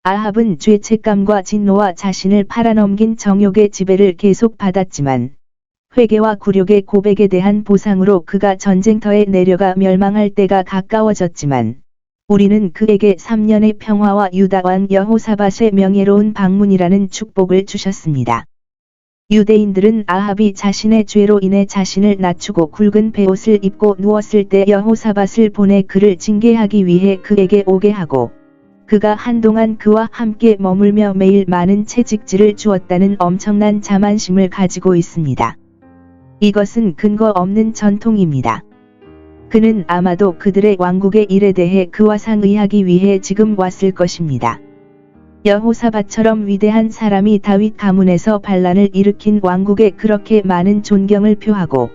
아합은 죄책감과 진노와 자신을 팔아넘긴 정욕의 지배를 계속 받았지만 회개와 굴욕의 고백에 대한 보상으로 그가 전쟁터에 내려가 멸망할 때가 가까워졌지만 우리는 그에게 3년의 평화와 유다 왕 여호사밧의 명예로운 방문이라는 축복을 주셨습니다. 유대인들은 아합이 자신의 죄로 인해 자신을 낮추고 굵은 베옷을 입고 누웠을 때 여호사밧을 보내 그를 징계하기 위해 그에게 오게 하고 그가 한동안 그와 함께 머물며 매일 많은 채찍질을 주었다는 엄청난 자만심을 가지고 있습니다. 이것은 근거 없는 전통입니다. 그는 아마도 그들의 왕국의 일에 대해 그와 상의하기 위해 지금 왔을 것입니다. 여호사밧처럼 위대한 사람이 다윗 가문에서 반란을 일으킨 왕국에 그렇게 많은 존경을 표하고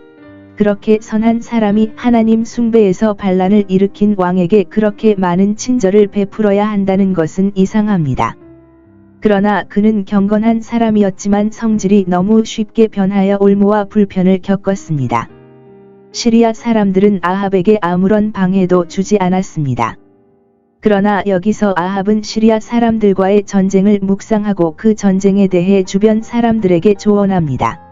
그렇게 선한 사람이 하나님 숭배에서 반란을 일으킨 왕에게 그렇게 많은 친절을 베풀어야 한다는 것은 이상합니다. 그러나 그는 경건한 사람이었지만 성질이 너무 쉽게 변하여 올무와 불편을 겪었습니다. 시리아 사람들은 아합에게 아무런 방해도 주지 않았습니다. 그러나 여기서 아합은 시리아 사람들과의 전쟁을 묵상하고 그 전쟁에 대해 주변 사람들에게 조언합니다.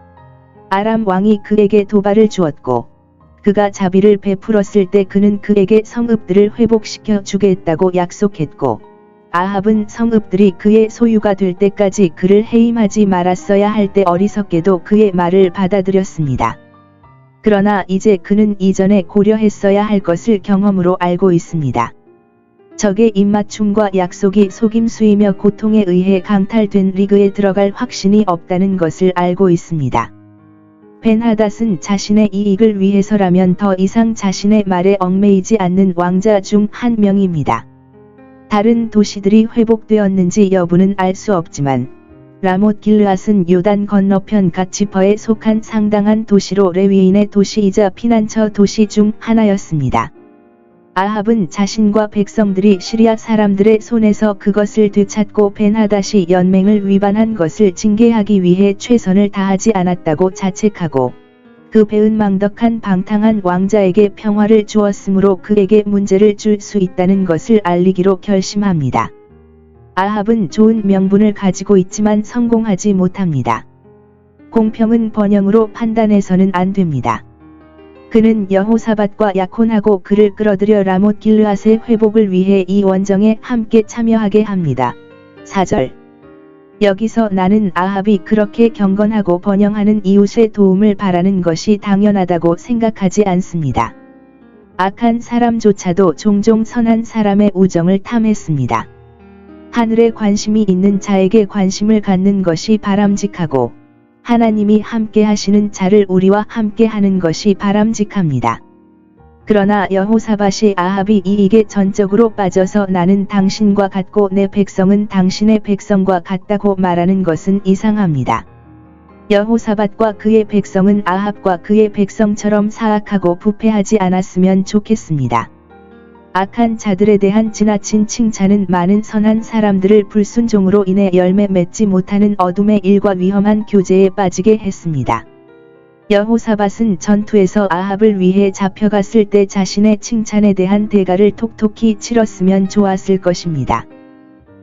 아람 왕이 그에게 도발을 주었고 그가 자비를 베풀었을 때 그는 그에게 성읍들을 회복시켜 주겠다고 약속했고 아합은 성읍들이 그의 소유가 될 때까지 그를 해임하지 말았어야 할 때 어리석게도 그의 말을 받아들였습니다. 그러나 이제 그는 이전에 고려했어야 할 것을 경험으로 알고 있습니다. 적의 입맞춤과 약속이 속임수이며 고통에 의해 강탈된 리그에 들어갈 확신이 없다는 것을 알고 있습니다. 벤하닷은 자신의 이익을 위해서라면 더 이상 자신의 말에 얽매이지 않는 왕자 중 한 명입니다. 다른 도시들이 회복되었는지 여부는 알 수 없지만 라못 길르앗은 요단 건너편 갓지퍼에 속한 상당한 도시로 레위인의 도시이자 피난처 도시 중 하나였습니다. 아합은 자신과 백성들이 시리아 사람들의 손에서 그것을 되찾고 벤하닷이 연맹을 위반한 것을 징계하기 위해 최선을 다하지 않았다고 자책하고 그 배은망덕한 방탕한 왕자에게 평화를 주었으므로 그에게 문제를 줄 수 있다는 것을 알리기로 결심합니다. 아합은 좋은 명분을 가지고 있지만 성공하지 못합니다. 공평은 번영으로 판단해서는 안 됩니다. 그는 여호사밧과 약혼하고 그를 끌어들여 라못 길르앗의 회복을 위해 이 원정에 함께 참여하게 합니다. 4절. 여기서 나는 아합이 그렇게 경건하고 번영하는 이웃의 도움을 바라는 것이 당연하다고 생각하지 않습니다. 악한 사람조차도 종종 선한 사람의 우정을 탐했습니다. 하늘에 관심이 있는 자에게 관심을 갖는 것이 바람직하고 하나님이 함께 하시는 자를 우리와 함께 하는 것이 바람직합니다. 그러나 여호사밧이 아합이 이익에 전적으로 빠져서 나는 당신과 같고 내 백성은 당신의 백성과 같다고 말하는 것은 이상합니다. 여호사밧과 그의 백성은 아합과 그의 백성처럼 사악하고 부패하지 않았으면 좋겠습니다. 악한 자들에 대한 지나친 칭찬은 많은 선한 사람들을 불순종으로 인해 열매 맺지 못하는 어둠의 일과 위험한 교제에 빠지게 했습니다. 여호사밧은 전투에서 아합을 위해 잡혀갔을 때 자신의 칭찬에 대한 대가를 톡톡히 치렀으면 좋았을 것입니다.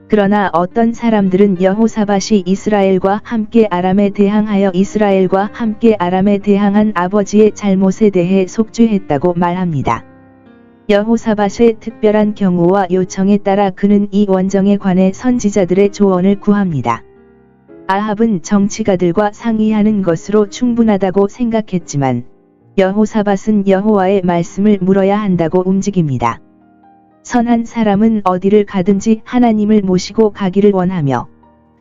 그러나 어떤 사람들은 여호사밧이 이스라엘과 함께 아람에 대항하여 이스라엘과 함께 아람에 대항한 아버지의 잘못에 대해 속죄했다고 말합니다. 여호사밧의 특별한 경우와 요청에 따라 그는 이 원정에 관해 선지자들의 조언을 구합니다. 아합은 정치가들과 상의하는 것으로 충분하다고 생각했지만 여호사밧은 여호와의 말씀을 물어야 한다고 움직입니다. 선한 사람은 어디를 가든지 하나님을 모시고 가기를 원하며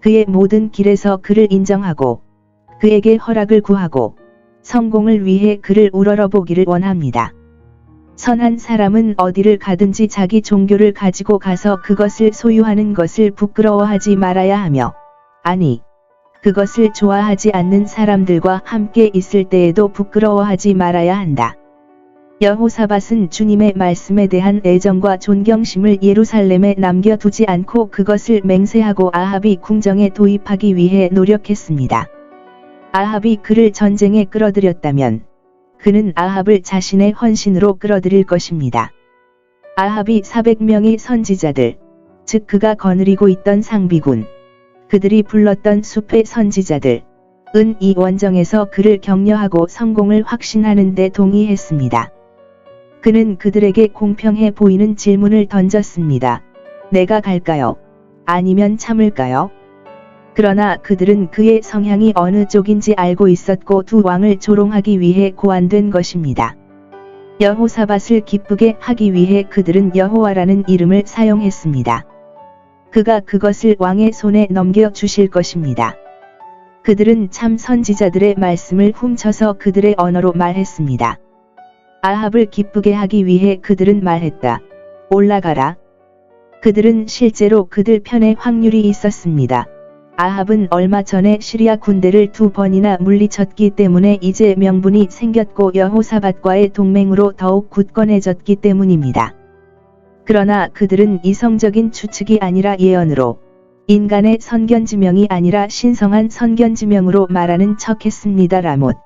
그의 모든 길에서 그를 인정하고 그에게 허락을 구하고 성공을 위해 그를 우러러보기를 원합니다. 선한 사람은 어디를 가든지 자기 종교를 가지고 가서 그것을 소유하는 것을 부끄러워하지 말아야 하며 아니 그것을 좋아하지 않는 사람들과 함께 있을 때에도 부끄러워하지 말아야 한다. 여호사밧은 주님의 말씀에 대한 애정과 존경심을 예루살렘에 남겨두지 않고 그것을 맹세하고 아합이 궁정에 도입하기 위해 노력했습니다. 아합이 그를 전쟁에 끌어들였다면 그는 아합을 자신의 헌신으로 끌어들일 것입니다. 아합이 400명의 선지자들, 즉 그가 거느리고 있던 상비군, 그들이 불렀던 숲의 선지자들, 이 원정에서 그를 격려하고 성공을 확신하는 데 동의했습니다. 그는 그들에게 공평해 보이는 질문을 던졌습니다. 내가 갈까요? 아니면 참을까요? 그러나 그들은 그의 성향이 어느 쪽인지 알고 있었고 두 왕을 조롱하기 위해 고안된 것입니다. 여호사밧을 기쁘게 하기 위해 그들은 여호와라는 이름을 사용했습니다. 그가 그것을 왕의 손에 넘겨 주실 것입니다. 그들은 참 선지자들의 말씀을 훔쳐서 그들의 언어로 말했습니다. 아합을 기쁘게 하기 위해 그들은 말했다. 올라가라. 그들은 실제로 그들 편에 확률이 있었습니다. 아합은 얼마 전에 시리아 군대를 2번이나 물리쳤기 때문에 이제 명분이 생겼고 여호사밧과의 동맹으로 더욱 굳건해졌기 때문입니다. 그러나 그들은 이성적인 추측이 아니라 예언으로, 인간의 선견지명이 아니라 신성한 선견지명으로 말하는 척했습니다. 라못.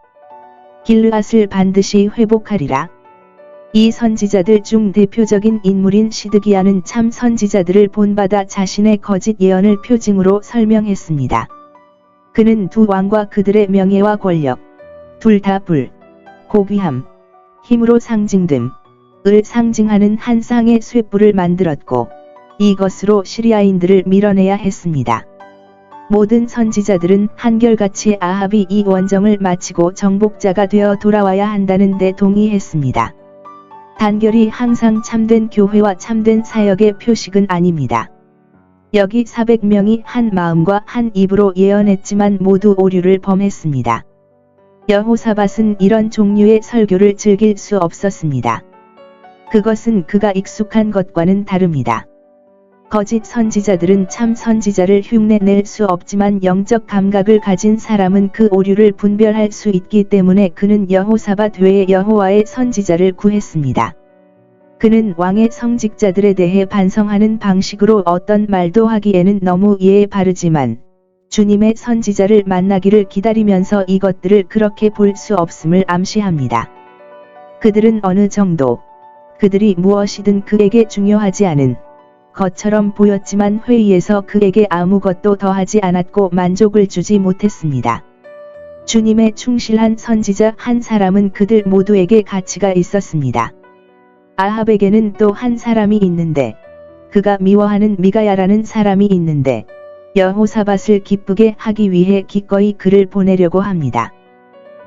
길르앗을 반드시 회복하리라. 이 선지자들 중 대표적인 인물인 시드기야는 참 선지자들을 본받아 자신의 거짓 예언을 표징으로 설명했습니다. 그는 두 왕과 그들의 명예와 권력, 둘 다 불, 고귀함, 힘으로 상징됨을 상징하는 한 쌍의 쇠뿔을 만들었고, 이것으로 시리아인들을 밀어내야 했습니다. 모든 선지자들은 한결같이 아합이 이 원정을 마치고 정복자가 되어 돌아와야 한다는 데 동의했습니다. 단결이 항상 참된 교회와 참된 사역의 표식은 아닙니다. 여기 400명이 한 마음과 한 입으로 예언했지만 모두 오류를 범했습니다. 여호사밧은 이런 종류의 설교를 즐길 수 없었습니다. 그것은 그가 익숙한 것과는 다릅니다. 거짓 선지자들은 참 선지자를 흉내낼 수 없지만 영적 감각을 가진 사람은 그 오류를 분별할 수 있기 때문에 그는 여호사밧 외에 여호와의 선지자를 구했습니다. 그는 왕의 성직자들에 대해 반성하는 방식으로 어떤 말도 하기에는 너무 예에 바르지만 주님의 선지자를 만나기를 기다리면서 이것들을 그렇게 볼 수 없음을 암시합니다. 그들은 어느 정도, 그들이 무엇이든 그에게 중요하지 않은 것처럼 보였지만 회의에서 그에게 아무것도 더하지 않았고 만족을 주지 못했습니다. 주님의 충실한 선지자 한 사람은 그들 모두에게 가치가 있었습니다. 아합에게는 또 한 사람이 있는데, 그가 미워하는 미가야라는 사람이 있는데, 여호사밧을 기쁘게 하기 위해 기꺼이 그를 보내려고 합니다.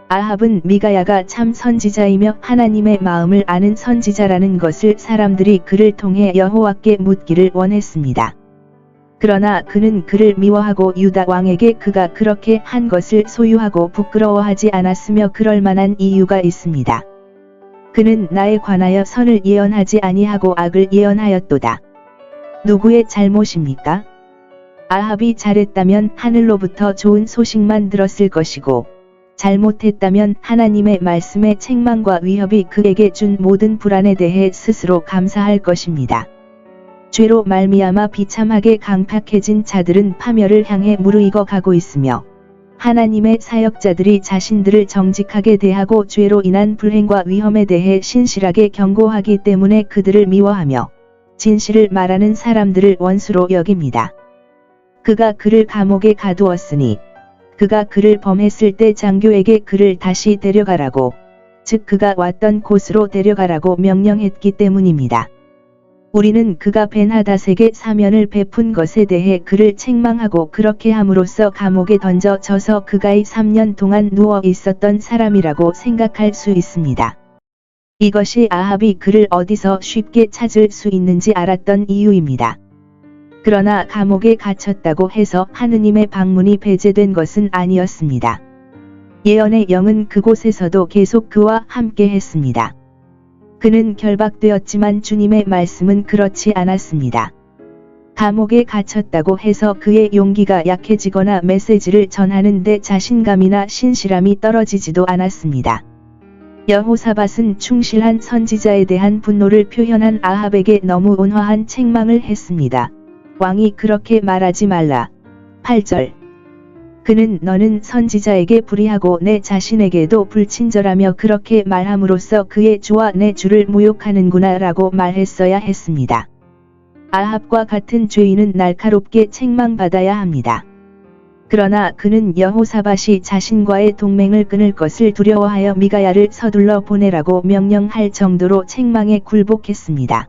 아합은 미가야가 참 선지자이며 하나님의 마음을 아는 선지자라는 것을 사람들이 그를 통해 여호와께 묻기를 원했습니다. 그러나 그는 그를 미워하고 유다 왕에게 그가 그렇게 한 것을 소유하고 부끄러워하지 않았으며 그럴 만한 이유가 있습니다. 그는 나에 관하여 선을 예언하지 아니하고 악을 예언하였도다. 누구의 잘못입니까? 아합이 잘했다면 하늘로부터 좋은 소식만 들었을 것이고, 잘못했다면 하나님의 말씀의 책망과 위협이 그에게 준 모든 불안에 대해 스스로 감사할 것입니다. 죄로 말미암아 비참하게 강팍해진 자들은 파멸을 향해 무르익어 가고 있으며, 하나님의 사역자들이 자신들을 정직하게 대하고 죄로 인한 불행과 위험에 대해 신실하게 경고하기 때문에 그들을 미워하며 진실을 말하는 사람들을 원수로 여깁니다. 그가 그를 감옥에 가두었으니 그가 그를 범했을 때 장교에게 그를 다시 데려가라고, 즉 그가 왔던 곳으로 데려가라고 명령했기 때문입니다. 우리는 그가 벤하닷에게 사면을 베푼 것에 대해 그를 책망하고 그렇게 함으로써 감옥에 던져져서 그가 3년 동안 누워 있었던 사람이라고 생각할 수 있습니다. 이것이 아합이 그를 어디서 쉽게 찾을 수 있는지 알았던 이유입니다. 그러나 감옥에 갇혔다고 해서 하느님의 방문이 배제된 것은 아니었습니다. 예언의 영은 그곳에서도 계속 그와 함께 했습니다. 그는 결박되었지만 주님의 말씀은 그렇지 않았습니다. 감옥에 갇혔다고 해서 그의 용기가 약해지거나 메시지를 전하는 데 자신감이나 신실함이 떨어지지도 않았습니다. 여호사밧은 충실한 선지자에 대한 분노를 표현한 아합에게 너무 온화한 책망을 했습니다. 왕이 그렇게 말하지 말라. 8절. 그는 너는 선지자에게 불의하고 내 자신에게도 불친절하며 그렇게 말함으로써 그의 주와 내 주를 모욕하는구나 라고 말했어야 했습니다. 아합과 같은 죄인은 날카롭게 책망받아야 합니다. 그러나 그는 여호사밧이 자신과의 동맹을 끊을 것을 두려워하여 미가야를 서둘러 보내라고 명령할 정도로 책망에 굴복했습니다.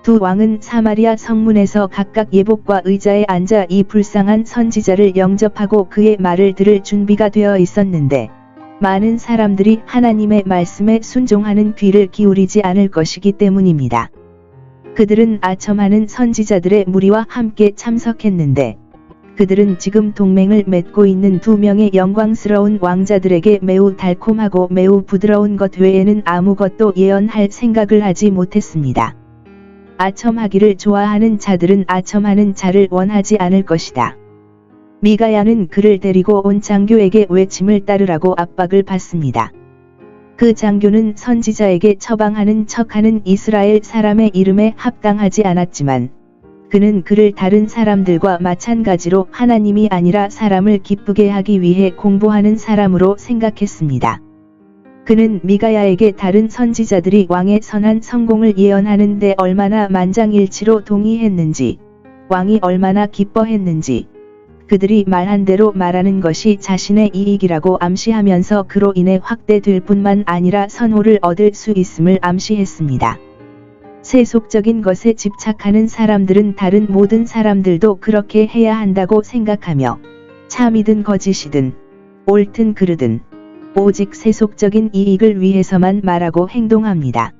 두 왕은 사마리아 성문에서 각각 예복과 의자에 앉아 이 불쌍한 선지자를 영접하고 그의 말을 들을 준비가 되어 있었는데, 많은 사람들이 하나님의 말씀에 순종하는 귀를 기울이지 않을 것이기 때문입니다. 그들은 아첨하는 선지자들의 무리와 함께 참석했는데, 그들은 지금 동맹을 맺고 있는 두 명의 영광스러운 왕자들에게 매우 달콤하고 매우 부드러운 것 외에는 아무것도 예언할 생각을 하지 못했습니다. 아첨하기를 좋아하는 자들은 아첨하는 자를 원하지 않을 것이다. 미가야는 그를 데리고 온 장교에게 외침을 따르라고 압박을 받습니다. 그 장교는 선지자에게 처방하는 척하는 이스라엘 사람의 이름에 합당하지 않았지만, 그는 그를 다른 사람들과 마찬가지로 하나님이 아니라 사람을 기쁘게 하기 위해 공부하는 사람으로 생각했습니다. 그는 미가야에게 다른 선지자들이 왕의 선한 성공을 예언하는 데 얼마나 만장일치로 동의했는지, 왕이 얼마나 기뻐했는지, 그들이 말한 대로 말하는 것이 자신의 이익이라고 암시하면서 그로 인해 확대될 뿐만 아니라 선호를 얻을 수 있음을 암시했습니다. 세속적인 것에 집착하는 사람들은 다른 모든 사람들도 그렇게 해야 한다고 생각하며, 참이든 거짓이든, 옳든 그르든, 오직 세속적인 이익을 위해서만 말하고 행동합니다.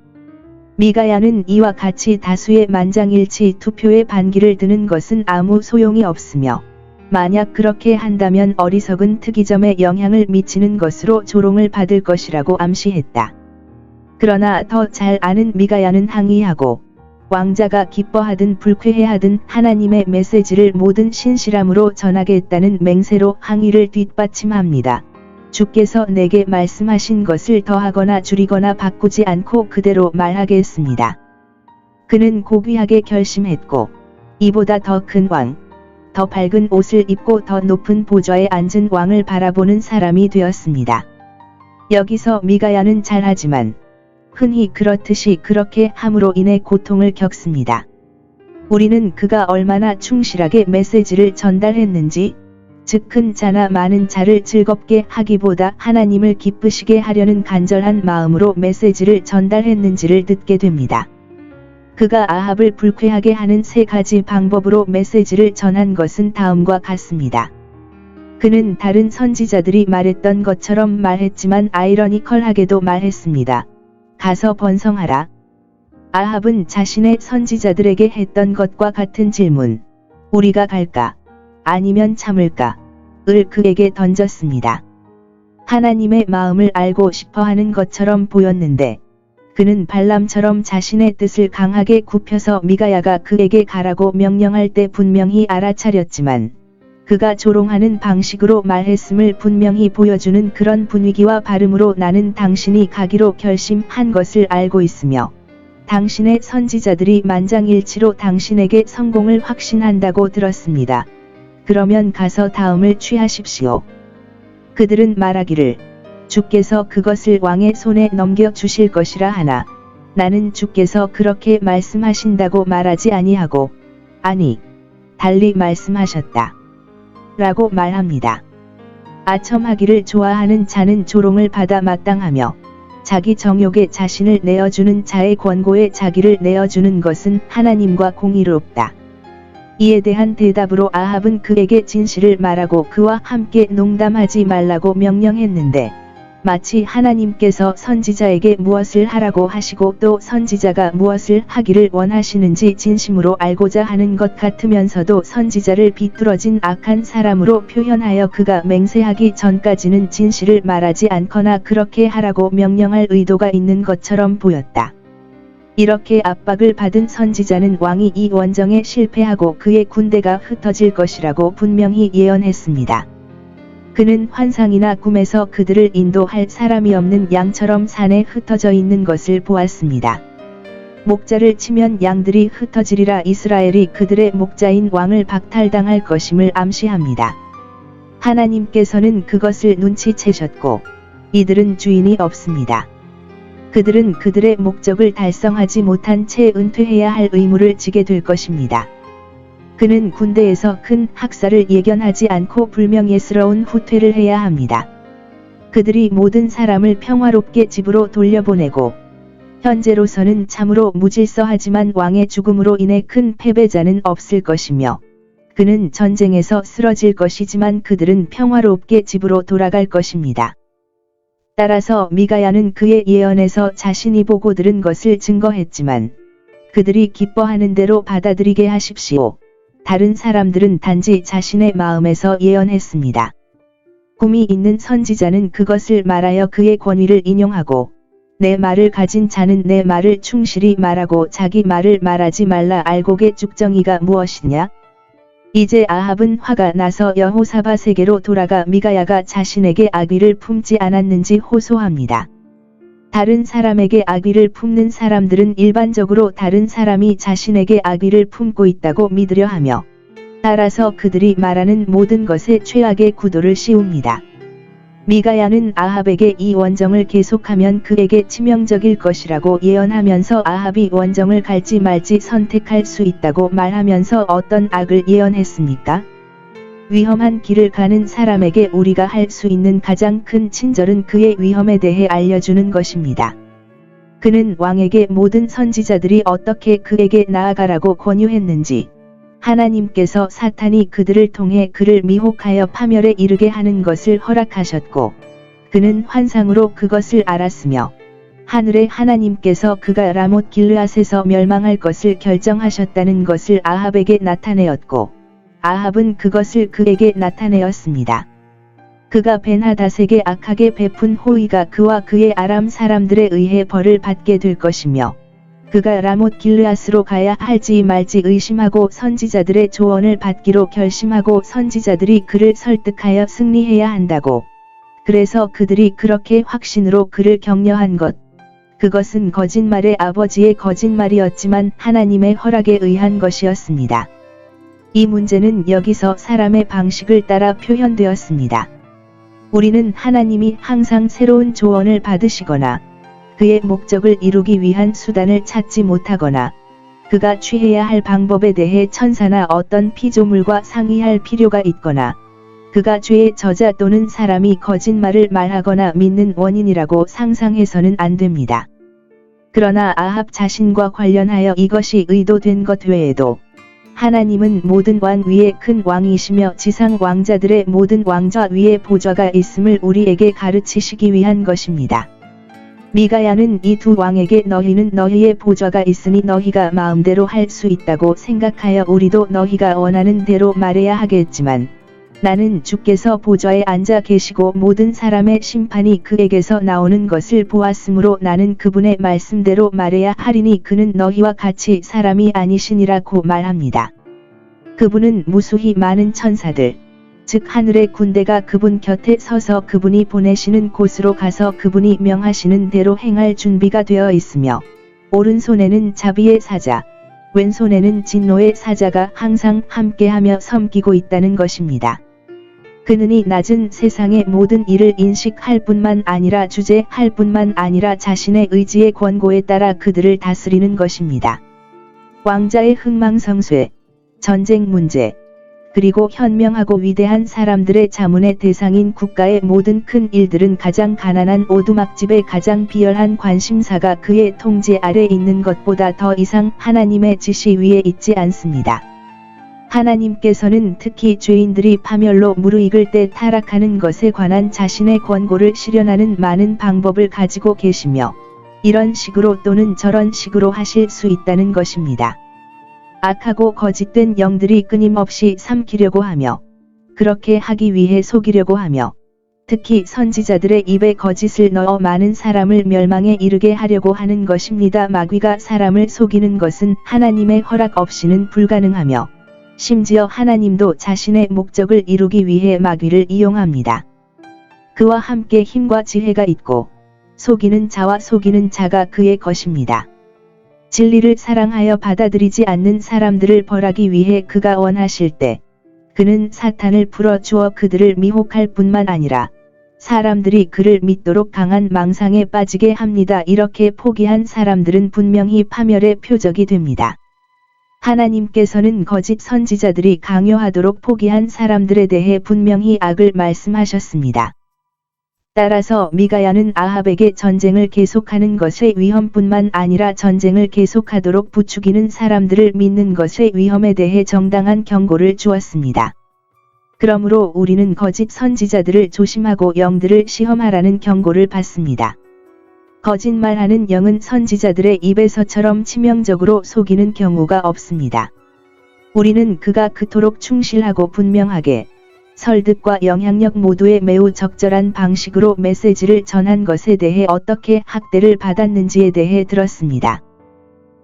미가야는 이와 같이 다수의 만장일치 투표에 반기를 드는 것은 아무 소용이 없으며, 만약 그렇게 한다면 어리석은 특이점에 영향을 미치는 것으로 조롱을 받을 것이라고 암시했다. 그러나 더 잘 아는 미가야는 항의하고, 왕자가 기뻐하든 불쾌해하든 하나님의 메시지를 모든 신실함으로 전하겠다는 맹세로 항의를 뒷받침합니다. 주께서 내게 말씀하신 것을 더하거나 줄이거나 바꾸지 않고 그대로 말하겠습니다. 그는 고귀하게 결심했고, 이보다 더 큰 왕, 더 밝은 옷을 입고 더 높은 보좌에 앉은 왕을 바라보는 사람이 되었습니다. 여기서 미가야는 잘하지만, 흔히 그렇듯이 그렇게 함으로 인해 고통을 겪습니다. 우리는 그가 얼마나 충실하게 메시지를 전달했는지, 즉 큰 자나 많은 자를 즐겁게 하기보다 하나님을 기쁘시게 하려는 간절한 마음으로 메시지를 전달했는지를 듣게 됩니다. 그가 아합을 불쾌하게 하는 3가지 방법으로 메시지를 전한 것은 다음과 같습니다. 그는 다른 선지자들이 말했던 것처럼 말했지만 아이러니컬하게도 말했습니다. 가서 번성하라. 아합은 자신의 선지자들에게 했던 것과 같은 질문, 우리가 갈까? 아니면 참을까? 을 그에게 던졌습니다. 하나님의 마음을 알고 싶어하는 것처럼 보였는데, 그는 발람처럼 자신의 뜻을 강하게 굽혀서 미가야가 그에게 가라고 명령할 때 분명히 알아차렸지만, 그가 조롱하는 방식으로 말했음을 분명히 보여주는 그런 분위기와 발음으로 나는 당신이 가기로 결심한 것을 알고 있으며, 당신의 선지자들이 만장일치로 당신에게 성공을 확신한다고 들었습니다. 그러면 가서 다음을 취하십시오. 그들은 말하기를, 주께서 그것을 왕의 손에 넘겨주실 것이라 하나, 나는 주께서 그렇게 말씀하신다고 말하지 아니하고, 아니, 달리 말씀하셨다. 라고 말합니다. 아첨하기를 좋아하는 자는 조롱을 받아 마땅하며, 자기 정욕에 자신을 내어주는 자의 권고에 자기를 내어주는 것은 하나님과 공의롭다. 이에 대한 대답으로 아합은 그에게 진실을 말하고 그와 함께 농담하지 말라고 명령했는데, 마치 하나님께서 선지자에게 무엇을 하라고 하시고 또 선지자가 무엇을 하기를 원하시는지 진심으로 알고자 하는 것 같으면서도 선지자를 비뚤어진 악한 사람으로 표현하여 그가 맹세하기 전까지는 진실을 말하지 않거나 그렇게 하라고 명령할 의도가 있는 것처럼 보였다. 이렇게 압박을 받은 선지자는 왕이 이 원정에 실패하고 그의 군대가 흩어질 것이라고 분명히 예언했습니다. 그는 환상이나 꿈에서 그들을 인도할 사람이 없는 양처럼 산에 흩어져 있는 것을 보았습니다. 목자를 치면 양들이 흩어지리라. 이스라엘이 그들의 목자인 왕을 박탈당할 것임을 암시합니다. 하나님께서는 그것을 눈치채셨고, 이들은 주인이 없습니다. 그들은 그들의 목적을 달성하지 못한 채 은퇴해야 할 의무를 지게 될 것입니다. 그는 군대에서 큰 학살을 예견하지 않고 불명예스러운 후퇴를 해야 합니다. 그들이 모든 사람을 평화롭게 집으로 돌려보내고 현재로서는 참으로 무질서하지만 왕의 죽음으로 인해 큰 패배자는 없을 것이며 그는 전쟁에서 쓰러질 것이지만 그들은 평화롭게 집으로 돌아갈 것입니다. 따라서 미가야는 그의 예언에서 자신이 보고 들은 것을 증거했지만 그들이 기뻐하는 대로 받아들이게 하십시오. 다른 사람들은 단지 자신의 마음에서 예언했습니다. 꿈이 있는 선지자는 그것을 말하여 그의 권위를 인용하고 내 말을 가진 자는 내 말을 충실히 말하고 자기 말을 말하지 말라. 알곡의 죽정이가 무엇이냐? 이제 아합은 화가 나서 여호사밧에게로 돌아가 미가야가 자신에게 악의를 품지 않았는지 호소합니다. 다른 사람에게 악의를 품는 사람들은 일반적으로 다른 사람이 자신에게 악의를 품고 있다고 믿으려 하며 따라서 그들이 말하는 모든 것에 최악의 구도를 씌웁니다. 미가야는 아합에게 이 원정을 계속하면 그에게 치명적일 것이라고 예언하면서 아합이 원정을 갈지 말지 선택할 수 있다고 말하면서 어떤 악을 예언했습니까? 위험한 길을 가는 사람에게 우리가 할 수 있는 가장 큰 친절은 그의 위험에 대해 알려주는 것입니다. 그는 왕에게 모든 선지자들이 어떻게 그에게 나아가라고 권유했는지, 하나님께서 사탄이 그들을 통해 그를 미혹하여 파멸에 이르게 하는 것을 허락하셨고, 그는 환상으로 그것을 알았으며, 하늘의 하나님께서 그가 라못 길르앗에서 멸망할 것을 결정하셨다는 것을 아합에게 나타내었고, 아합은 그것을 그에게 나타내었습니다. 그가 벤하닷에게 악하게 베푼 호의가 그와 그의 아람 사람들에 의해 벌을 받게 될 것이며, 그가 라못 길르앗으로 가야 할지 말지 의심하고 선지자들의 조언을 받기로 결심하고 선지자들이 그를 설득하여 승리해야 한다고. 그래서 그들이 그렇게 확신으로 그를 격려한 것. 그것은 거짓말의 아버지의 거짓말이었지만 하나님의 허락에 의한 것이었습니다. 이 문제는 여기서 사람의 방식을 따라 표현되었습니다. 우리는 하나님이 항상 새로운 조언을 받으시거나 그의 목적을 이루기 위한 수단을 찾지 못하거나 그가 취해야 할 방법에 대해 천사나 어떤 피조물과 상의할 필요가 있거나 그가 죄의 저자 또는 사람이 거짓말을 말하거나 믿는 원인이라고 상상해서는 안 됩니다. 그러나 아합 자신과 관련하여 이것이 의도된 것 외에도 하나님은 모든 왕 위에 큰 왕이시며 지상 왕자들의 모든 왕좌 위에 보좌가 있음을 우리에게 가르치시기 위한 것입니다. 미가야는 이 두 왕에게 너희는 너희의 보좌가 있으니 너희가 마음대로 할 수 있다고 생각하여 우리도 너희가 원하는 대로 말해야 하겠지만 나는 주께서 보좌에 앉아 계시고 모든 사람의 심판이 그에게서 나오는 것을 보았으므로 나는 그분의 말씀대로 말해야 하리니 그는 너희와 같이 사람이 아니시니라고 말합니다. 그분은 무수히 많은 천사들, 즉 하늘의 군대가 그분 곁에 서서 그분이 보내시는 곳으로 가서 그분이 명하시는 대로 행할 준비가 되어 있으며 오른손에는 자비의 사자, 왼손에는 진노의 사자가 항상 함께하며 섬기고 있다는 것입니다. 그는 이 낮은 세상의 모든 일을 인식할 뿐만 아니라 주재할 뿐만 아니라 자신의 의지의 권고에 따라 그들을 다스리는 것입니다. 왕자의 흥망성쇠, 전쟁 문제, 그리고 현명하고 위대한 사람들의 자문의 대상인 국가의 모든 큰 일들은 가장 가난한 오두막집의 가장 비열한 관심사가 그의 통제 아래 있는 것보다 더 이상 하나님의 지시 위에 있지 않습니다. 하나님께서는 특히 죄인들이 파멸로 무르익을 때 타락하는 것에 관한 자신의 권고를 실현하는 많은 방법을 가지고 계시며 이런 식으로 또는 저런 식으로 하실 수 있다는 것입니다. 악하고 거짓된 영들이 끊임없이 삼키려고 하며 그렇게 하기 위해 속이려고 하며 특히 선지자들의 입에 거짓을 넣어 많은 사람을 멸망에 이르게 하려고 하는 것입니다. 마귀가 사람을 속이는 것은 하나님의 허락 없이는 불가능하며 심지어 하나님도 자신의 목적을 이루기 위해 마귀를 이용합니다. 그와 함께 힘과 지혜가 있고 속이는 자와 속이는 자가 그의 것입니다. 진리를 사랑하여 받아들이지 않는 사람들을 벌하기 위해 그가 원하실 때 그는 사탄을 풀어주어 그들을 미혹할 뿐만 아니라 사람들이 그를 믿도록 강한 망상에 빠지게 합니다. 이렇게 포기한 사람들은 분명히 파멸의 표적이 됩니다. 하나님께서는 거짓 선지자들이 강요하도록 포기한 사람들에 대해 분명히 악을 말씀하셨습니다. 따라서 미가야는 아합에게 전쟁을 계속하는 것의 위험뿐만 아니라 전쟁을 계속하도록 부추기는 사람들을 믿는 것의 위험에 대해 정당한 경고를 주었습니다. 그러므로 우리는 거짓 선지자들을 조심하고 영들을 시험하라는 경고를 받습니다. 거짓말하는 영은 선지자들의 입에서처럼 치명적으로 속이는 경우가 없습니다. 우리는 그가 그토록 충실하고 분명하게 설득과 영향력 모두에 매우 적절한 방식으로 메시지를 전한 것에 대해 어떻게 학대를 받았는지에 대해 들었습니다.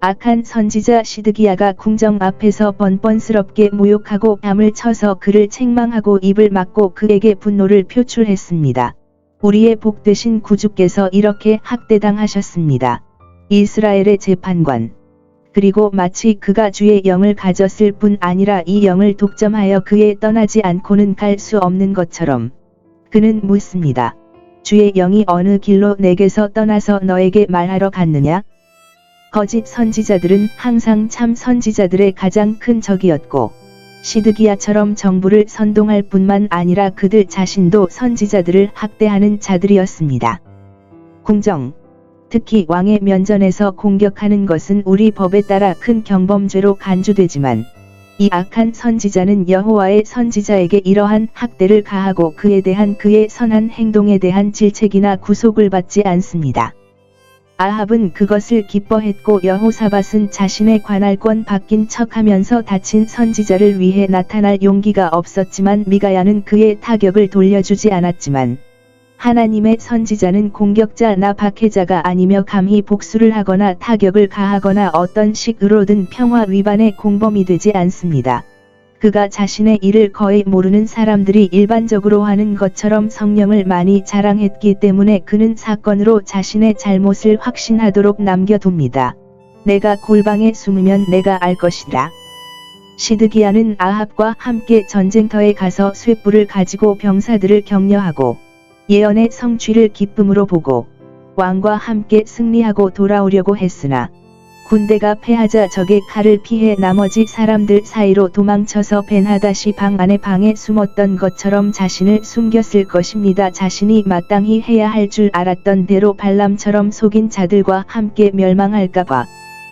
악한 선지자 시드기야가 궁정 앞에서 번번스럽게 모욕하고 뺨을 쳐서 그를 책망하고 입을 막고 그에게 분노를 표출했습니다. 우리의 복되신 구주께서 이렇게 학대당하셨습니다. 이스라엘의 재판관. 그리고 마치 그가 주의 영을 가졌을 뿐 아니라 이 영을 독점하여 그에 떠나지 않고는 갈 수 없는 것처럼. 그는 묻습니다. 주의 영이 어느 길로 내게서 떠나서 너에게 말하러 갔느냐? 거짓 선지자들은 항상 참 선지자들의 가장 큰 적이었고, 시드기야처럼 정부를 선동할 뿐만 아니라 그들 자신도 선지자들을 학대하는 자들이었습니다. 궁정, 특히 왕의 면전에서 공격하는 것은 우리 법에 따라 큰 경범죄로 간주되지만, 이 악한 선지자는 여호와의 선지자에게 이러한 학대를 가하고 그에 대한 그의 선한 행동에 대한 질책이나 구속을 받지 않습니다. 아합은 그것을 기뻐했고 여호사밧은 자신의 관할권 바뀐 척하면서 다친 선지자를 위해 나타날 용기가 없었지만 미가야는 그의 타격을 돌려주지 않았지만 하나님의 선지자는 공격자나 박해자가 아니며 감히 복수를 하거나 타격을 가하거나 어떤 식으로든 평화 위반의 공범이 되지 않습니다. 그가 자신의 일을 거의 모르는 사람들이 일반적으로 하는 것처럼 성령을 많이 자랑했기 때문에 그는 사건으로 자신의 잘못을 확신하도록 남겨둡니다. 내가 골방에 숨으면 내가 알 것이라. 시드기야는 아합과 함께 전쟁터에 가서 쇠뿔을 가지고 병사들을 격려하고 예언의 성취를 기쁨으로 보고 왕과 함께 승리하고 돌아오려고 했으나 군대가 패하자 적의 칼을 피해 나머지 사람들 사이로 도망쳐서 벤하닷이 방 안에 방에 숨었던 것처럼 자신을 숨겼을 것입니다. 자신이 마땅히 해야 할 줄 알았던 대로 발람처럼 속인 자들과 함께 멸망할까봐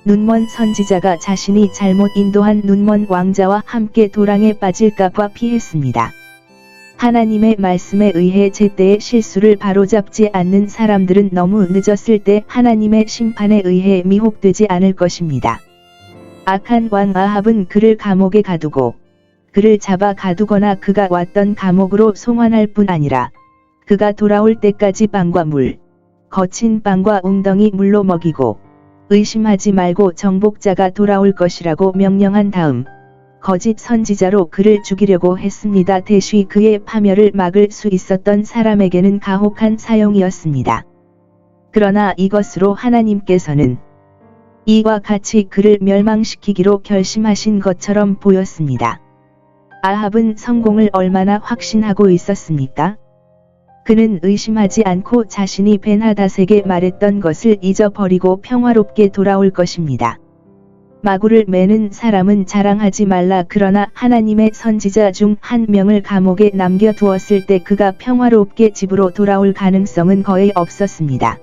눈먼 선지자가 자신이 잘못 인도한 눈먼 왕자와 함께 도랑에 빠질까봐 피했습니다. 하나님의 말씀에 의해 제때의 실수를 바로잡지 않는 사람들은 너무 늦었을 때 하나님의 심판에 의해 미혹되지 않을 것입니다. 악한 왕 아합은 그를 감옥에 가두고 그를 잡아 가두거나 그가 왔던 감옥으로 송환할 뿐 아니라 그가 돌아올 때까지 빵과 물, 거친 빵과 웅덩이 물로 먹이고 의심하지 말고 정복자가 돌아올 것이라고 명령한 다음 거짓 선지자로 그를 죽이려고 했습니다. 대쉬 그의 파멸을 막을 수 있었던 사람에게는 가혹한 사형이었습니다. 그러나 이것으로 하나님께서는 이와 같이 그를 멸망시키기로 결심하신 것처럼 보였습니다. 아합은 성공을 얼마나 확신하고 있었습니까? 그는 의심하지 않고 자신이 벤하닷에게 말했던 것을 잊어버리고 평화롭게 돌아올 것입니다. 마구를 매는 사람은 자랑하지 말라. 그러나 하나님의 선지자 중 한 명을 감옥에 남겨두었을 때 그가 평화롭게 집으로 돌아올 가능성은 거의 없었습니다.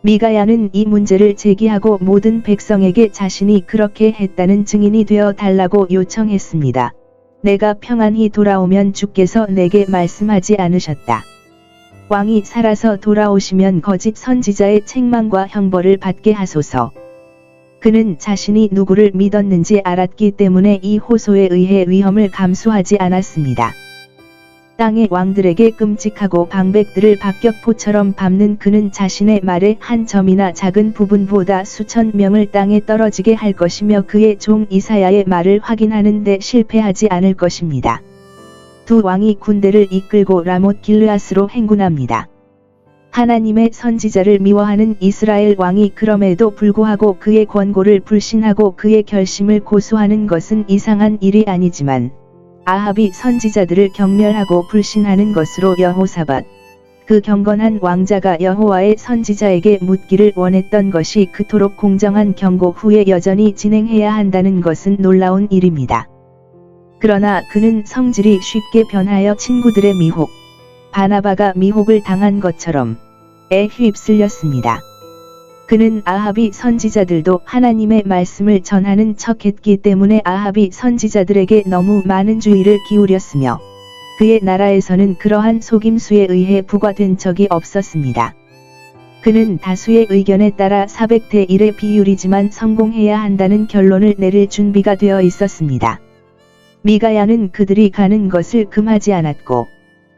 미가야는 이 문제를 제기하고 모든 백성에게 자신이 그렇게 했다는 증인이 되어 달라고 요청했습니다. 내가 평안히 돌아오면 주께서 내게 말씀하지 않으셨다. 왕이 살아서 돌아오시면 거짓 선지자의 책망과 형벌을 받게 하소서. 그는 자신이 누구를 믿었는지 알았기 때문에 이 호소에 의해 위험을 감수하지 않았습니다. 땅의 왕들에게 끔찍하고 방백들을 박격포처럼 밟는 그는 자신의 말의 한 점이나 작은 부분보다 수천 명을 땅에 떨어지게 할 것이며 그의 종 이사야의 말을 확인하는 데 실패하지 않을 것입니다. 두 왕이 군대를 이끌고 라못 길르앗으로 행군합니다. 하나님의 선지자를 미워하는 이스라엘 왕이 그럼에도 불구하고 그의 권고를 불신하고 그의 결심을 고수하는 것은 이상한 일이 아니지만 아합이 선지자들을 경멸하고 불신하는 것으로 여호사밧 그 경건한 왕자가 여호와의 선지자에게 묻기를 원했던 것이 그토록 공정한 경고 후에 여전히 진행해야 한다는 것은 놀라운 일입니다. 그러나 그는 성질이 쉽게 변하여 친구들의 미혹, 바나바가 미혹을 당한 것처럼 에 휩쓸렸습니다. 그는 아합이 선지자들도 하나님의 말씀을 전하는 척했기 때문에 아합이 선지자들에게 너무 많은 주의를 기울였으며 그의 나라에서는 그러한 속임수에 의해 부과된 적이 없었습니다. 그는 다수의 의견에 따라 400대 1의 비율이지만 성공해야 한다는 결론을 내릴 준비가 되어 있었습니다. 미가야는 그들이 가는 것을 금하지 않았고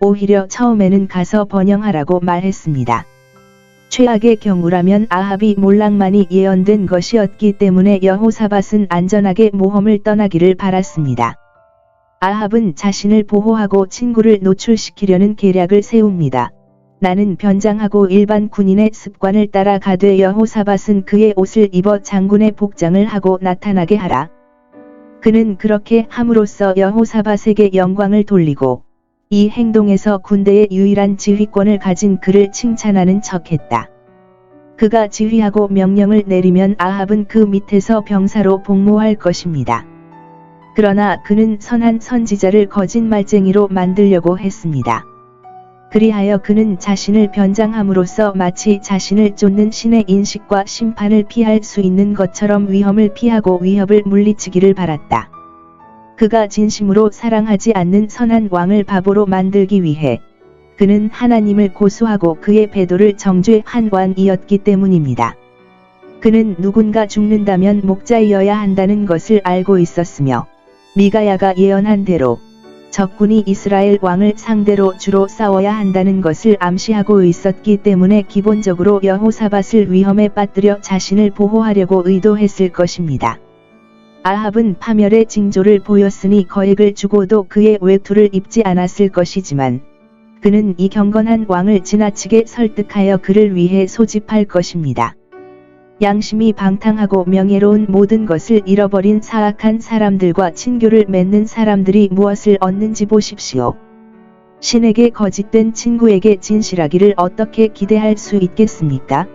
오히려 처음에는 가서 번영하라고 말했습니다. 최악의 경우라면 아합이 몰락만이 예언된 것이었기 때문에 여호사밧은 안전하게 모험을 떠나기를 바랐습니다. 아합은 자신을 보호하고 친구를 노출시키려는 계략을 세웁니다. 나는 변장하고 일반 군인의 습관을 따라 가되 여호사밧은 그의 옷을 입어 장군의 복장을 하고 나타나게 하라. 그는 그렇게 함으로써 여호사밧에게 영광을 돌리고 이 행동에서 군대의 유일한 지휘권을 가진 그를 칭찬하는 척했다. 그가 지휘하고 명령을 내리면 아합은 그 밑에서 병사로 복무할 것입니다. 그러나 그는 선한 선지자를 거짓말쟁이로 만들려고 했습니다. 그리하여 그는 자신을 변장함으로써 마치 자신을 쫓는 신의 인식과 심판을 피할 수 있는 것처럼 위험을 피하고 위협을 물리치기를 바랐다. 그가 진심으로 사랑하지 않는 선한 왕을 바보로 만들기 위해 그는 하나님을 고수하고 그의 배도를 정죄한 왕이었기 때문입니다. 그는 누군가 죽는다면 목자이어야 한다는 것을 알고 있었으며 미가야가 예언한 대로 적군이 이스라엘 왕을 상대로 주로 싸워야 한다는 것을 암시하고 있었기 때문에 기본적으로 여호사밧을 위험에 빠뜨려 자신을 보호하려고 의도했을 것입니다. 아합은 파멸의 징조를 보였으니 거액을 주고도 그의 외투를 입지 않았을 것이지만 그는 이 경건한 왕을 지나치게 설득하여 그를 위해 소집할 것입니다. 양심이 방탕하고 명예로운 모든 것을 잃어버린 사악한 사람들과 친교를 맺는 사람들이 무엇을 얻는지 보십시오. 신에게 거짓된 친구에게 진실하기를 어떻게 기대할 수 있겠습니까?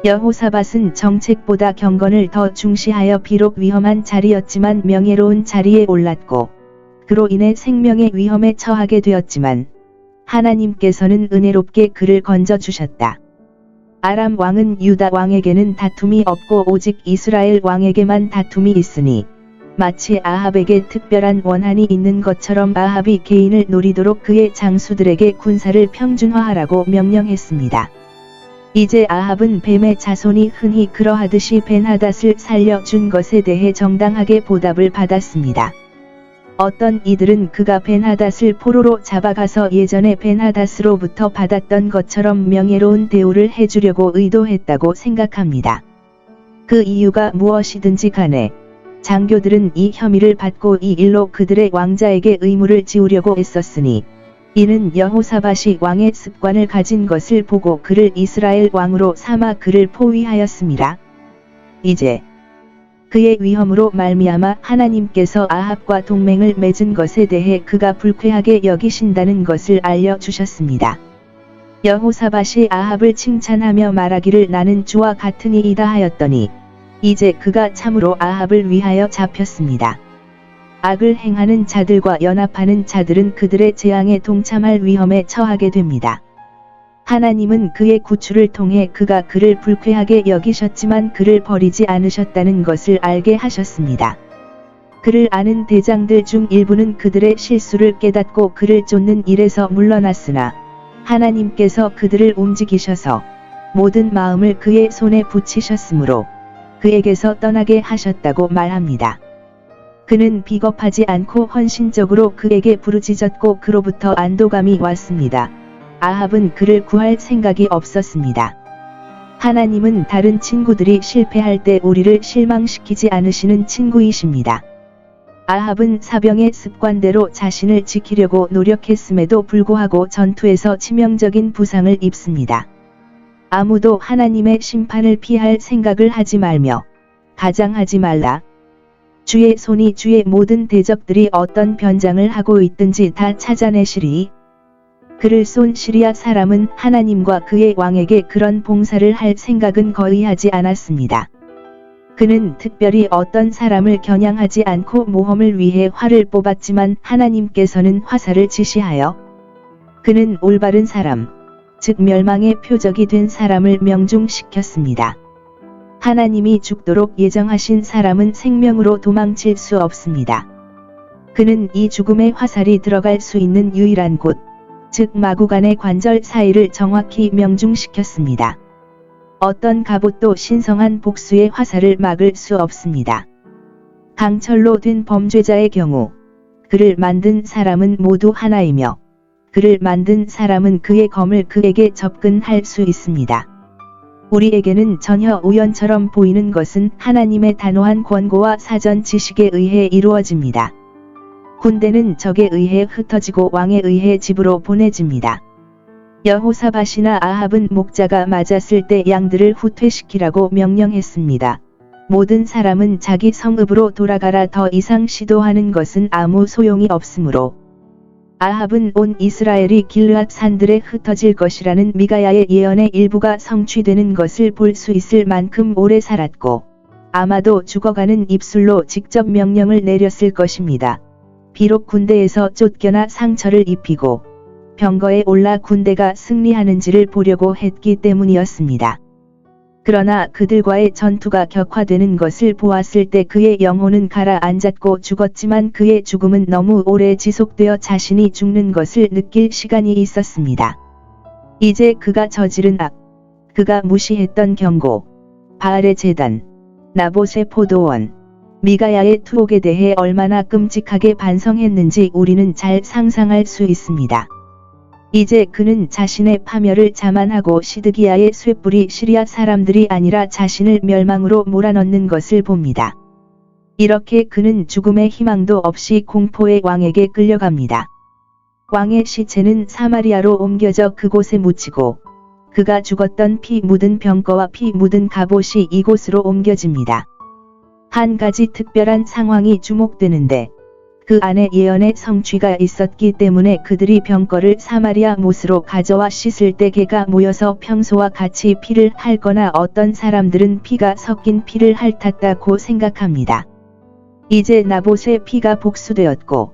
여호사밧은 정책보다 경건을 더 중시하여 비록 위험한 자리였지만 명예로운 자리에 올랐고 그로 인해 생명의 위험에 처하게 되었지만 하나님께서는 은혜롭게 그를 건져주셨다. 아람 왕은 유다 왕에게는 다툼이 없고 오직 이스라엘 왕에게만 다툼이 있으니 마치 아합에게 특별한 원한이 있는 것처럼 아합이 개인을 노리도록 그의 장수들에게 군사를 평준화하라고 명령했습니다. 이제 아합은 뱀의 자손이 흔히 그러하듯이 벤하닷을 살려준 것에 대해 정당하게 보답을 받았습니다. 어떤 이들은 그가 벤하닷을 포로로 잡아가서 예전에 벤하닷으로부터 받았던 것처럼 명예로운 대우를 해주려고 의도했다고 생각합니다. 그 이유가 무엇이든지 간에 장교들은 이 혐의를 받고 이 일로 그들의 왕자에게 의무를 지우려고 애썼으니 이는 여호사밧이 왕의 습관을 가진 것을 보고 그를 이스라엘 왕으로 삼아 그를 포위하였습니다. 이제 그의 위험으로 말미암아 하나님께서 아합과 동맹을 맺은 것에 대해 그가 불쾌하게 여기신다는 것을 알려주셨습니다. 여호사밧이 아합을 칭찬하며 말하기를 나는 주와 같은 이이다 하였더니 이제 그가 참으로 아합을 위하여 잡혔습니다. 악을 행하는 자들과 연합하는 자들은 그들의 재앙에 동참할 위험에 처하게 됩니다. 하나님은 그의 구출을 통해 그가 그를 불쾌하게 여기셨지만 그를 버리지 않으셨다는 것을 알게 하셨습니다. 그를 아는 대장들 중 일부는 그들의 실수를 깨닫고 그를 쫓는 일에서 물러났으나 하나님께서 그들을 움직이셔서 모든 마음을 그의 손에 붙이셨으므로 그에게서 떠나게 하셨다고 말합니다. 그는 비겁하지 않고 헌신적으로 그에게 부르짖었고 그로부터 안도감이 왔습니다. 아합은 그를 구할 생각이 없었습니다. 하나님은 다른 친구들이 실패할 때 우리를 실망시키지 않으시는 친구이십니다. 아합은 사병의 습관대로 자신을 지키려고 노력했음에도 불구하고 전투에서 치명적인 부상을 입습니다. 아무도 하나님의 심판을 피할 생각을 하지 말며 가장하지 말라. 주의 손이 주의 모든 대적들이 어떤 변장을 하고 있든지 다 찾아내시리. 그를 쏜 시리아 사람은 하나님과 그의 왕에게 그런 봉사를 할 생각은 거의 하지 않았습니다. 그는 특별히 어떤 사람을 겨냥하지 않고 모험을 위해 활을 뽑았지만 하나님께서는 화살을 지시하여 그는 올바른 사람, 즉 멸망의 표적이 된 사람을 명중시켰습니다. 하나님이 죽도록 예정하신 사람은 생명으로 도망칠 수 없습니다. 그는 이 죽음의 화살이 들어갈 수 있는 유일한 곳, 즉 마구간의 관절 사이를 정확히 명중시켰습니다. 어떤 갑옷도 신성한 복수의 화살을 막을 수 없습니다. 강철로 된 범죄자의 경우 그를 만든 사람은 모두 하나이며 그를 만든 사람은 그의 검을 그에게 접근할 수 있습니다. 우리에게는 전혀 우연처럼 보이는 것은 하나님의 단호한 권고와 사전 지식에 의해 이루어집니다. 군대는 적에 의해 흩어지고 왕에 의해 집으로 보내집니다. 여호사밧이나 아합은 목자가 맞았을 때 양들을 후퇴시키라고 명령했습니다. 모든 사람은 자기 성읍으로 돌아가라. 더 이상 시도하는 것은 아무 소용이 없으므로 아합은 온 이스라엘이 길르앗 산들에 흩어질 것이라는 미가야의 예언의 일부가 성취되는 것을 볼 수 있을 만큼 오래 살았고 아마도 죽어가는 입술로 직접 명령을 내렸을 것입니다. 비록 군대에서 쫓겨나 상처를 입히고 병거에 올라 군대가 승리하는지를 보려고 했기 때문이었습니다. 그러나 그들과의 전투가 격화되는 것을 보았을 때 그의 영혼은 가라앉았고 죽었지만 그의 죽음은 너무 오래 지속되어 자신이 죽는 것을 느낄 시간이 있었습니다. 이제 그가 저지른 악, 그가 무시했던 경고, 바알의 제단, 나봇의 포도원, 미가야의 투옥에 대해 얼마나 끔찍하게 반성했는지 우리는 잘 상상할 수 있습니다. 이제 그는 자신의 파멸을 자만하고 시드기야의 쇠뿔이 시리아 사람들이 아니라 자신을 멸망으로 몰아넣는 것을 봅니다. 이렇게 그는 죽음의 희망도 없이 공포의 왕에게 끌려갑니다. 왕의 시체는 사마리아로 옮겨져 그곳에 묻히고 그가 죽었던 피 묻은 병거와 피 묻은 갑옷이 이곳으로 옮겨집니다. 한 가지 특별한 상황이 주목되는데 그 안에 예언의 성취가 있었기 때문에 그들이 병거를 사마리아 못으로 가져와 씻을 때 개가 모여서 평소와 같이 피를 핥거나 어떤 사람들은 피가 섞인 피를 핥았다고 생각합니다. 이제 나봇의 피가 복수되었고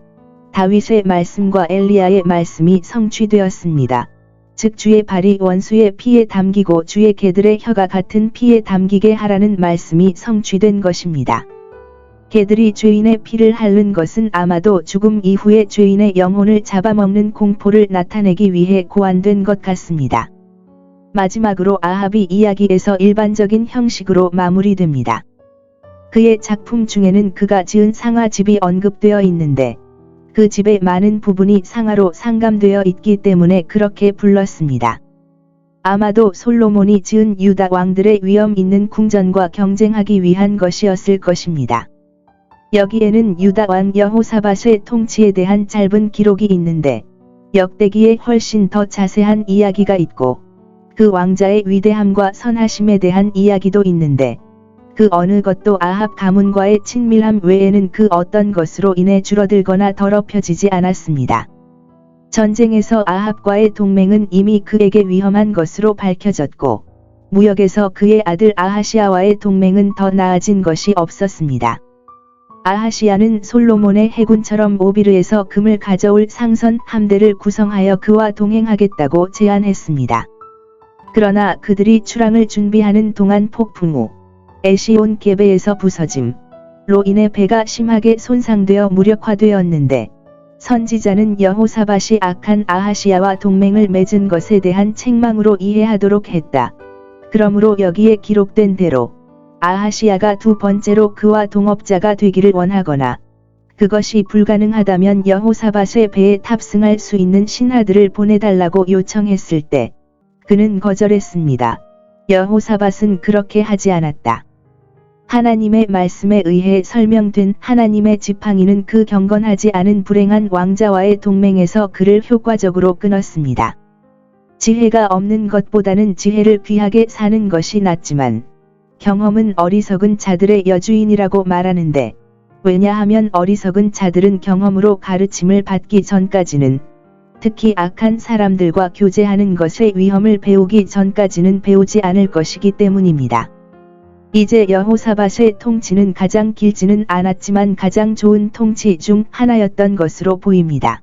다윗의 말씀과 엘리야의 말씀이 성취되었습니다. 즉 주의 발이 원수의 피에 담기고 주의 개들의 혀가 같은 피에 담기게 하라는 말씀이 성취된 것입니다. 개들이 죄인의 피를 핥는 것은 아마도 죽음 이후에 죄인의 영혼을 잡아먹는 공포를 나타내기 위해 고안된 것 같습니다. 마지막으로 아합이 이야기에서 일반적인 형식으로 마무리됩니다. 그의 작품 중에는 그가 지은 상아집이 언급되어 있는데 그 집의 많은 부분이 상아로 상감되어 있기 때문에 그렇게 불렀습니다. 아마도 솔로몬이 지은 유다 왕들의 위험 있는 궁전과 경쟁하기 위한 것이었을 것입니다. 여기에는 유다 왕 여호사밧의 통치에 대한 짧은 기록이 있는데 역대기에 훨씬 더 자세한 이야기가 있고 그 왕자의 위대함과 선하심에 대한 이야기도 있는데 그 어느 것도 아합 가문과의 친밀함 외에는 그 어떤 것으로 인해 줄어들거나 더럽혀지지 않았습니다. 전쟁에서 아합과의 동맹은 이미 그에게 위험한 것으로 밝혀졌고 무역에서 그의 아들 아하시아와의 동맹은 더 나아진 것이 없었습니다. 아하시아는 솔로몬의 해군처럼 오비르에서 금을 가져올 상선 함대를 구성하여 그와 동행하겠다고 제안했습니다. 그러나 그들이 출항을 준비하는 동안 폭풍 후 에시온 게베에서 부서짐로 인해 배가 심하게 손상되어 무력화되었는데 선지자는 여호사밧이 악한 아하시아와 동맹을 맺은 것에 대한 책망으로 이해하도록 했다. 그러므로 여기에 기록된 대로 아하시아가 두 번째로 그와 동업자가 되기를 원하거나 그것이 불가능하다면 여호사밧의 배에 탑승할 수 있는 신하들을 보내달라고 요청했을 때 그는 거절했습니다. 여호사밧은 그렇게 하지 않았다. 하나님의 말씀에 의해 설명된 하나님의 지팡이는 그 경건하지 않은 불행한 왕자와의 동맹에서 그를 효과적으로 끊었습니다. 지혜가 없는 것보다는 지혜를 귀하게 사는 것이 낫지만 경험은 어리석은 자들의 여주인이라고 말하는데 왜냐하면 어리석은 자들은 경험으로 가르침을 받기 전까지는 특히 악한 사람들과 교제하는 것의 위험을 배우기 전까지는 배우지 않을 것이기 때문입니다. 이제 여호사밧의 통치는 가장 길지는 않았지만 가장 좋은 통치 중 하나였던 것으로 보입니다.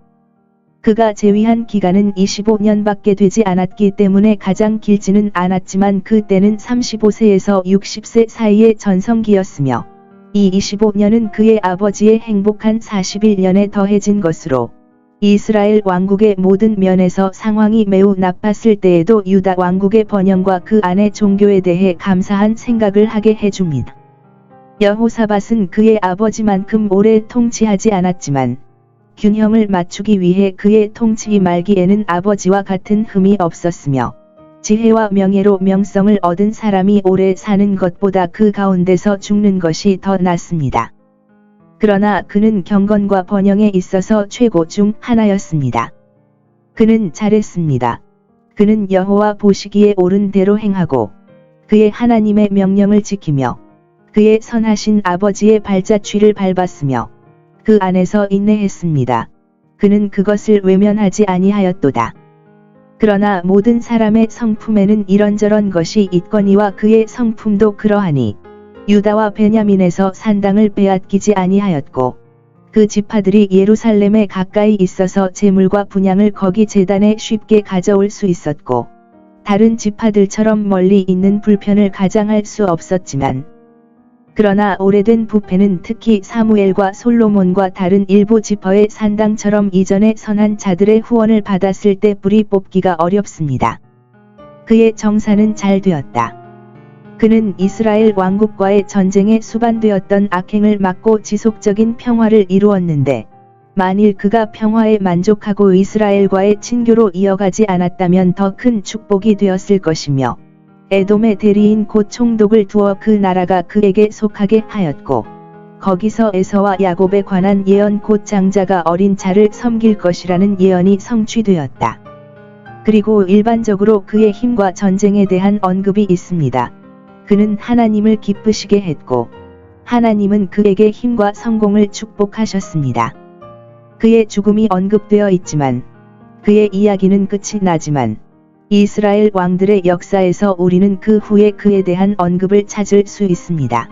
그가 재위한 기간은 25년밖에 되지 않았기 때문에 가장 길지는 않았지만 그때는 35세에서 60세 사이의 전성기였으며 이 25년은 그의 아버지의 행복한 41년에 더해진 것으로 이스라엘 왕국의 모든 면에서 상황이 매우 나빴을 때에도 유다 왕국의 번영과 그 안의 종교에 대해 감사한 생각을 하게 해줍니다. 여호사밧은 그의 아버지만큼 오래 통치하지 않았지만 균형을 맞추기 위해 그의 통치 말기에는 아버지와 같은 흠이 없었으며 지혜와 명예로 명성을 얻은 사람이 오래 사는 것보다 그 가운데서 죽는 것이 더 낫습니다. 그러나 그는 경건과 번영에 있어서 최고 중 하나였습니다. 그는 잘했습니다. 그는 여호와 보시기에 옳은 대로 행하고 그의 하나님의 명령을 지키며 그의 선하신 아버지의 발자취를 밟았으며 그 안에서 인내했습니다. 그는 그것을 외면하지 아니하였도다. 그러나 모든 사람의 성품에는 이런저런 것이 있거니와 그의 성품도 그러하니 유다와 베냐민에서 산당을 빼앗기지 아니하였고 그 지파들이 예루살렘에 가까이 있어서 제물과 분향을 거기 제단에 쉽게 가져올 수 있었고 다른 지파들처럼 멀리 있는 불편을 가장할 수 없었지만 그러나 오래된 부패는 특히 사무엘과 솔로몬과 다른 일부 지파의 산당처럼 이전에 선한 자들의 후원을 받았을 때 뿌리 뽑기가 어렵습니다. 그의 정사는 잘 되었다. 그는 이스라엘 왕국과의 전쟁에 수반되었던 악행을 막고 지속적인 평화를 이루었는데 만일 그가 평화에 만족하고 이스라엘과의 친교로 이어가지 않았다면 더 큰 축복이 되었을 것이며 에돔의 대리인 곧 총독을 두어 그 나라가 그에게 속하게 하였고 거기서 에서와 야곱에 관한 예언 곧 장자가 어린 자를 섬길 것이라는 예언이 성취되었다. 그리고 일반적으로 그의 힘과 전쟁에 대한 언급이 있습니다. 그는 하나님을 기쁘시게 했고 하나님은 그에게 힘과 성공을 축복하셨습니다. 그의 죽음이 언급되어 있지만 그의 이야기는 끝이 나지만 이스라엘 왕들의 역사에서 우리는 그 후에 그에 대한 언급을 찾을 수 있습니다.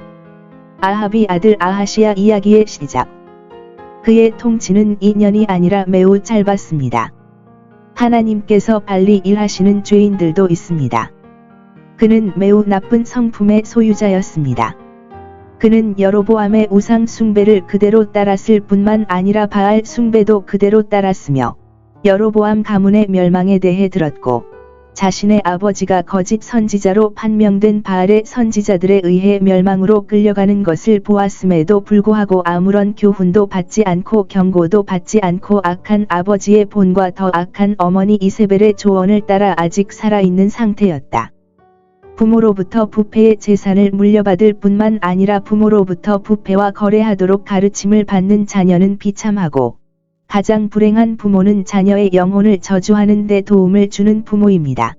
아합이 아들 아하시야 이야기의 시작. 그의 통치는 2년이 아니라 매우 짧았습니다. 하나님께서 빨리 일하시는 죄인들도 있습니다. 그는 매우 나쁜 성품의 소유자였습니다. 그는 여로보암의 우상 숭배를 그대로 따랐을 뿐만 아니라 바알 숭배도 그대로 따랐으며 여로보암 가문의 멸망에 대해 들었고 자신의 아버지가 거짓 선지자로 판명된 바알의 선지자들에 의해 멸망으로 끌려가는 것을 보았음에도 불구하고 아무런 교훈도 받지 않고 경고도 받지 않고 악한 아버지의 본과 더 악한 어머니 이세벨의 조언을 따라 아직 살아있는 상태였다. 부모로부터 부패의 재산을 물려받을 뿐만 아니라 부모로부터 부패와 거래하도록 가르침을 받는 자녀는 비참하고 가장 불행한 부모는 자녀의 영혼을 저주하는 데 도움을 주는 부모입니다.